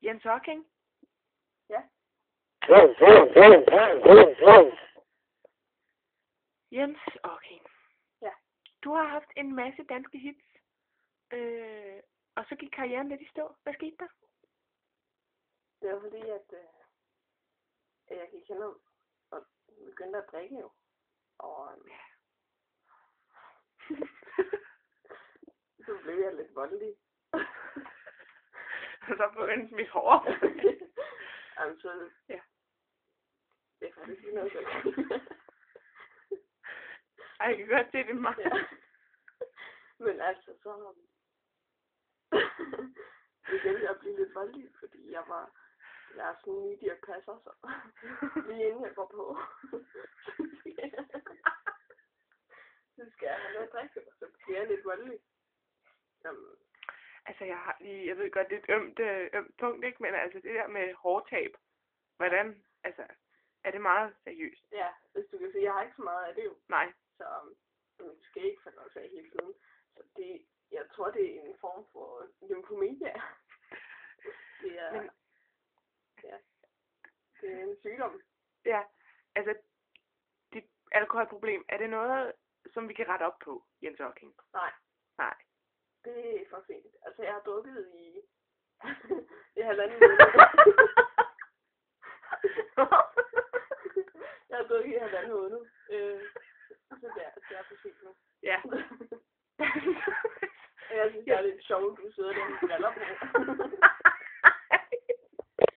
Jens Hocking? Ja. Jens Hocking. Ja. Du har haft en masse danske hits, og så gik karrieren lidt i stå. Hvad skete der? Det var fordi, at jeg gik hen og begyndte at drikke jo. Og så blev jeg lidt voldelig. Så begyndte mit hår. Jamen så... Ja. Det er faktisk ikke noget så. Ej, jeg kan godt se det meget. Ja. Men altså, så... begyndte jeg at blive lidt voldelig, fordi jeg er sådan en ny passer, så lige inden jeg går på. Så skal jeg have noget at drikke, og så bliver jeg lidt voldelig. Altså, jeg ved godt, det er et ømt punkt, ikke? Men altså, det der med hårtab, hvordan, altså, er det meget seriøst? Ja, hvis du kan se, jeg har ikke så meget af det jo. Nej. Så du skal ikke finde også af hele tiden. Så det, jeg tror, det er en form for lymfomania. Det er, men, ja, det er en sygdom. Ja, altså, dit alkoholproblem, er det noget, som vi kan rette op på, Jens Hocking? Nej. Nej. Det er for sent. Altså, jeg har drukket i halvanden måned. Jeg har drukket i halvanden måned. Så det er for sent nu. Ja. Jeg synes, det er lidt sjovt, du sidder der med briller på.